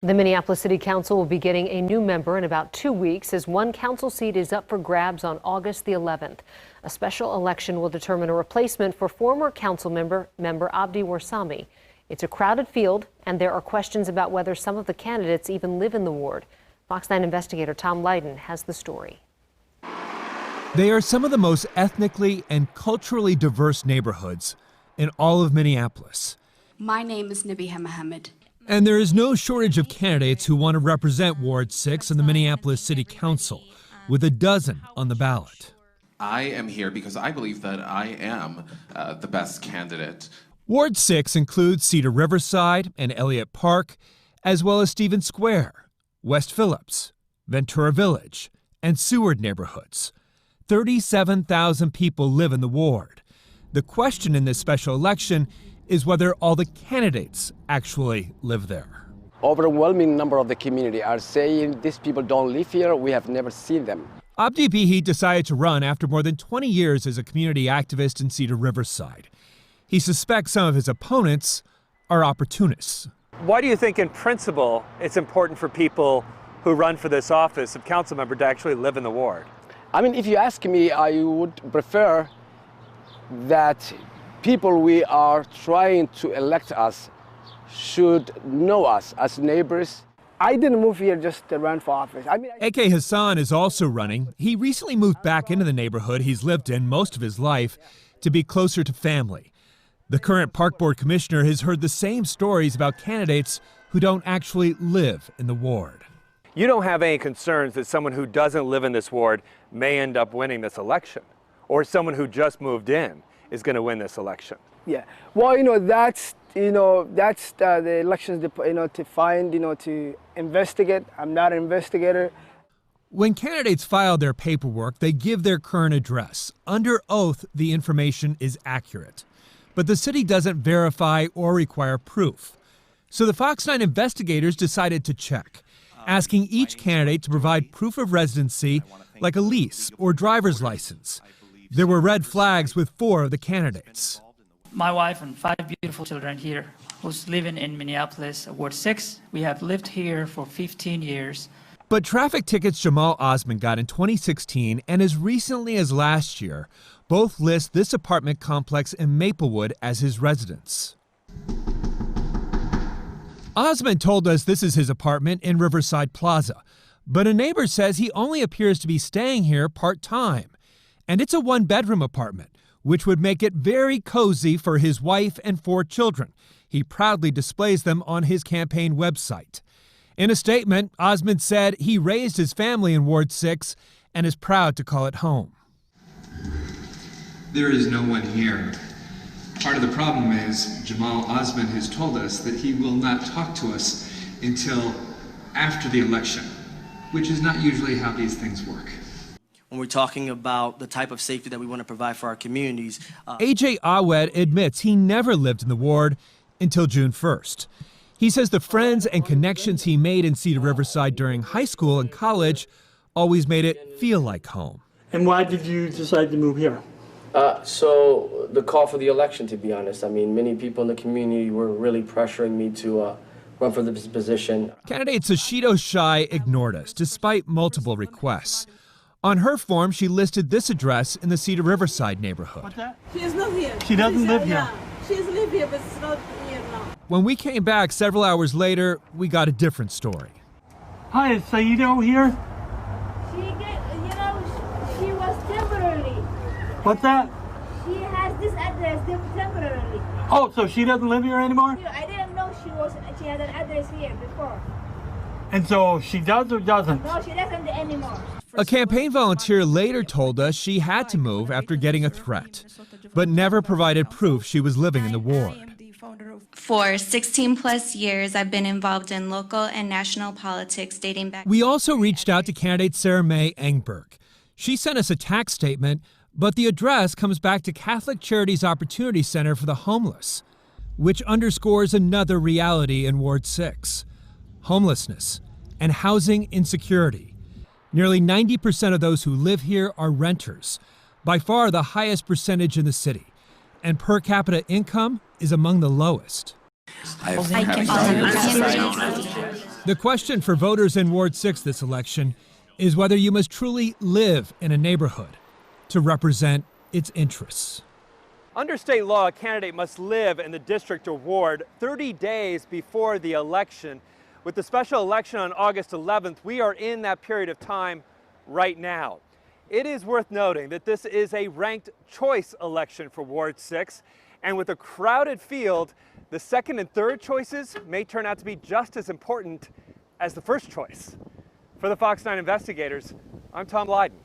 The Minneapolis City Council will be getting a new member in about 2 weeks as one council seat is up for grabs on August the 11th. A special election will determine a replacement for former council member Abdi Warsame. It's a crowded field, and there are questions about whether some of the candidates even live in the ward. Fox 9 investigator Tom Lydon has the story. They are some of the most ethnically and culturally diverse neighborhoods in all of Minneapolis. My name is Nebiha Mohammed. And there is no shortage of candidates who want to represent Ward 6 in the Minneapolis City Council, with a dozen on the ballot. I am here because I believe that I am the best candidate. Ward 6 includes Cedar-Riverside and Elliott Park, as well as Stevens Square, West Phillips, Ventura Village, and Seward neighborhoods. 37,000 people live in the ward. The question in this special election is whether all the candidates actually live there. Overwhelming number of the community are saying these people don't live here, we have never seen them. Abdi Bihi decided to run after more than 20 years as a community activist in Cedar-Riverside. He suspects some of his opponents are opportunists. Why do you think in principle it's important for people who run for this office of council member to actually live in the ward? I mean, if you ask me, I would prefer that people we are trying to elect us should know us as neighbors. I didn't move here just to run for office. A.K. Hassan is also running. He recently moved back into the neighborhood he's lived in most of his life to be closer to family. The current park board commissioner has heard the same stories about candidates who don't actually live in the ward. You don't have any concerns that someone who doesn't live in this ward may end up winning this election, or someone who just moved in is going to win this election? Yeah, well, that's the elections, to find, to investigate. I'm not an investigator. When candidates file their paperwork, they give their current address. Under oath, the information is accurate. But the city doesn't verify or require proof. So the Fox 9 investigators decided to check, asking each candidate to provide proof of residency, like a lease or driver's license. There were red flags with 4 of the candidates. My wife and 5 beautiful children here who's living in Minneapolis, Ward 6. We have lived here for 15 years. But traffic tickets Jamal Osman got in 2016 and as recently as last year both list this apartment complex in Maplewood as his residence. Osman told us this is his apartment in Riverside Plaza, but a neighbor says he only appears to be staying here part-time. And it's a 1-bedroom apartment, which would make it very cozy for his wife and 4 children. He proudly displays them on his campaign website. In a statement, Osman said he raised his family in Ward 6 and is proud to call it home. There is no one here. Part of the problem is Jamal Osman has told us that he will not talk to us until after the election, which is not usually how these things work. When we're talking about the type of safety that we want to provide for our communities. A.J. Awed admits he never lived in the ward until June 1st. He says the friends and connections he made in Cedar-Riverside during high school and college always made it feel like home. And why did you decide to move here? So the call for the election, to be honest. I mean, many people in the community were really pressuring me to run for this position. Candidate Sashido Shai ignored us despite multiple requests. On her form, she listed this address in the Cedar-Riverside neighborhood. What's that? She is not here. She doesn't live here. Yeah, she is live here, but it's not here now. When we came back several hours later, we got a different story. Hi, is Saido here? She was temporarily. What's that? She has this address temporarily. Oh, so she doesn't live here anymore? I didn't know she had an address here before. And so she does or doesn't? No, she doesn't anymore. A campaign volunteer later told us she had to move after getting a threat, but never provided proof she was living in the ward. For 16 plus years, I've been involved in local and national politics dating back. We also reached out to candidate Sara Mae Engberg. She sent us a tax statement, but the address comes back to Catholic Charities Opportunity Center for the Homeless, which underscores another reality in Ward 6, homelessness and housing insecurity. Nearly 90% of those who live here are renters, by far the highest percentage in the city, and per capita income is among the lowest. The question for voters in Ward 6 this election is whether you must truly live in a neighborhood to represent its interests. Under state law, a candidate must live in the district or ward 30 days before the election. With the special election on August 11th, we are in that period of time right now. It is worth noting that this is a ranked choice election for Ward 6, and with a crowded field, the second and third choices may turn out to be just as important as the first choice. For the Fox 9 investigators, I'm Tom Lydon.